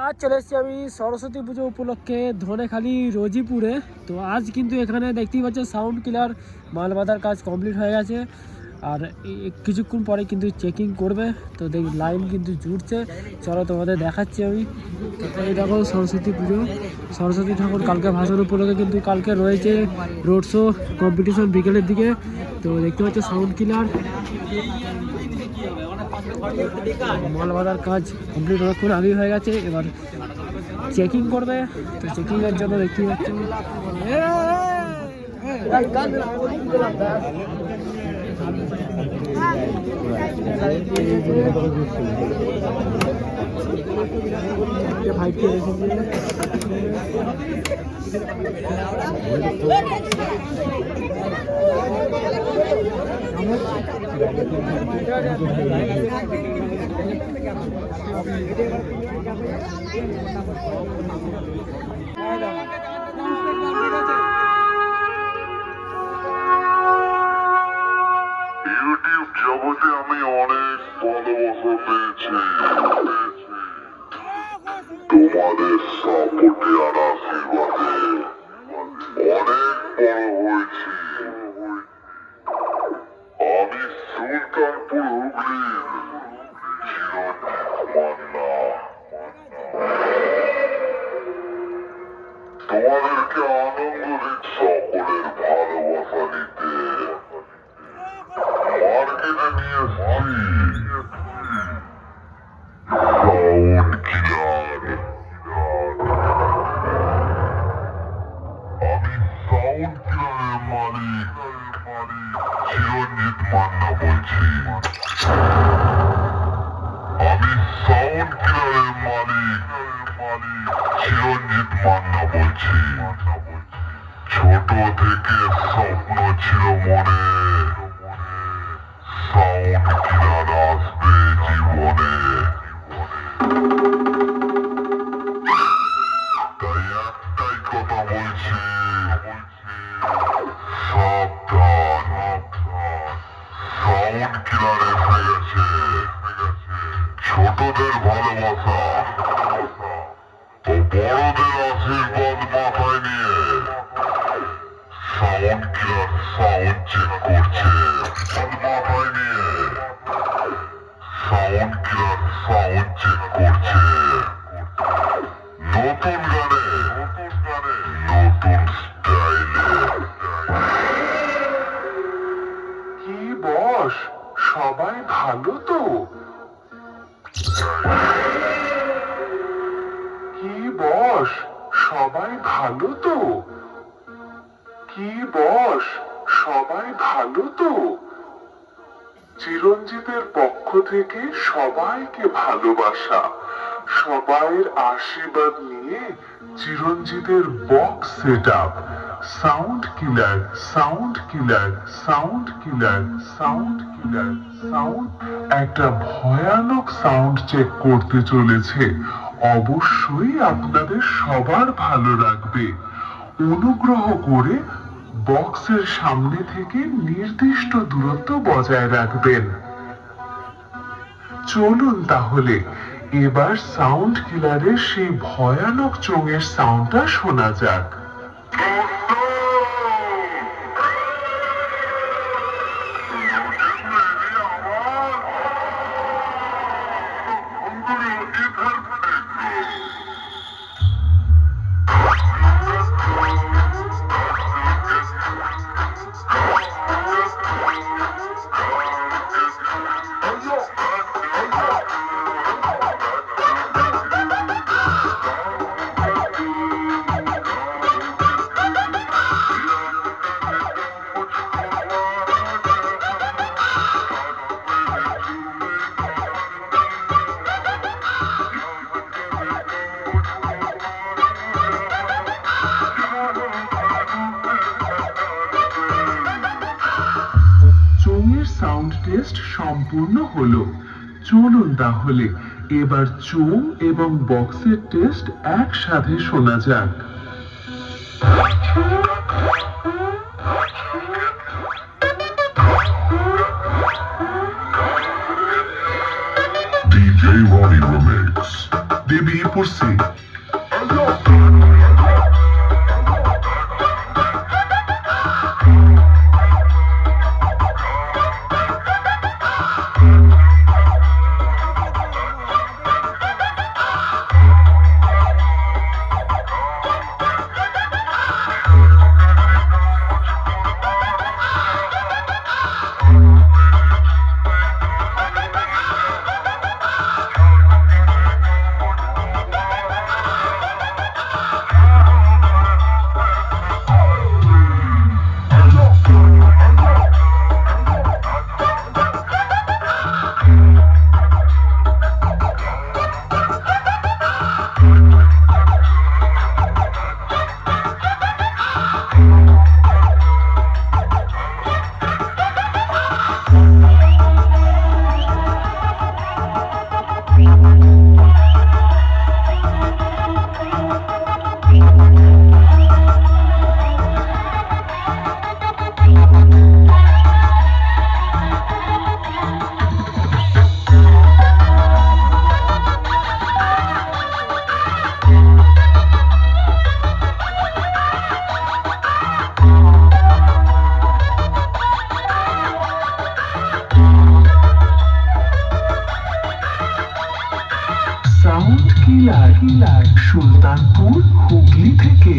আজ চলে এসেছি আমি সরস্বতী পুজো উপলক্ষে ধনেখালি রোজিপুরে। তো আজ কিন্তু এখানে দেখতেই পাচ্ছ সাউন্ড কিলার মাল বাঁধার কাজ কমপ্লিট হয়ে গেছে, আর কিছুক্ষণ পরে কিন্তু চেকিং করবে। তো লাইন কিন্তু জুড়ছে, চলো তোমাদের দেখাচ্ছি আমি। তো এই দেখো সরস্বতী পুজো, সরস্বতী ঠাকুর কালকে ভাষণ উপলক্ষে কিন্তু কালকে রয়েছে রোড শো কম্পিটিশন বিকেলের দিকে। তো দেখতে পাচ্ছ সাউন্ড কিলার মাল বাঁধার কাজ কমপ্লিট অনেকক্ষণ আগেই হয়ে গেছে, এবার চেকিং করবে। তো চেকিংয়ের জন্য দেখতেই পাচ্ছ ইউটিউব জগতে আমি অনেক ভালোবাসা পেয়েছি, তোমাদের সাপোর্টে আর আশীর্বাদে অনেক বড় হয়েছি। আমি সুলতানপুর হুগলির মান্না। তোমাদেরকে আনন্দ দিচ্ছি সকলের ভালোবাসা নিতে। মার্কেটে নিয়ে এসেছি সাউন্ড কিলার। আমি সাউন্ড কিলারের মালিক চিরঞ্জিত মান্না বলছি। আমি সাউন্ড কিলারের মালিক চিরঞ্জিত মান্না বলছি। ছোট থেকে স্বপ্ন ছিল মনে, সাউন্ড কিলার আসবে জীবনে। তাই একটাই কথা বলছি, সাবধান, সাউন্ড কিলার এসে গেছে। ছোটদের ভালোবাসা ও বড়দের আশীর্বাদ মাথায় নিয়ে সাউন্ড কিলার সাউন্ড চেক করছে। মাথায় নিয়ে সাউন্ড কিলার সাউন্ড চেক করছে। নতুন গানে নতুন স্টাইলে। কি বস, সবাই ভালো তো? কি বস, সবাই ভালো তো? কি বস, সবাই ভালো তো? চিরঞ্জিতের পক্ষ থেকে সবাইকে ভালোবাসা, সবাইয়ের আশীর্বাদ নিয়ে চিরঞ্জিতের বক্স সেট আপ। সাউন্ড কিলার, সাউন্ড কিলার, সাউন্ড কিলার, সাউন্ড কিলার, সাউন্ড একটা ভয়ানক সাউন্ড চেক করতে চলেছে। অবশ্যই আপনাদের সবার ভালো লাগবে। অনুগ্রহ করে বক্সের সামনে থেকে নির্দিষ্ট দূরত্ব বজায় রাখবেন। চলুন তাহলে এবার সাউন্ড কিলারের সেই ভয়ানক চোঙের সাউন্ডটা শোনা যাক। সাউন্ড টেস্ট সম্পূর্ণ হলো। চলুন তাহলে এবার চোং এবং বক্সের টেস্ট একসাথে শোনা যাক। DJ Ronnie Remix. হয়ে বিয়ে পড়ছে। সাউন্ড কিলার, সুলতানপুর, হুগলি থেকে।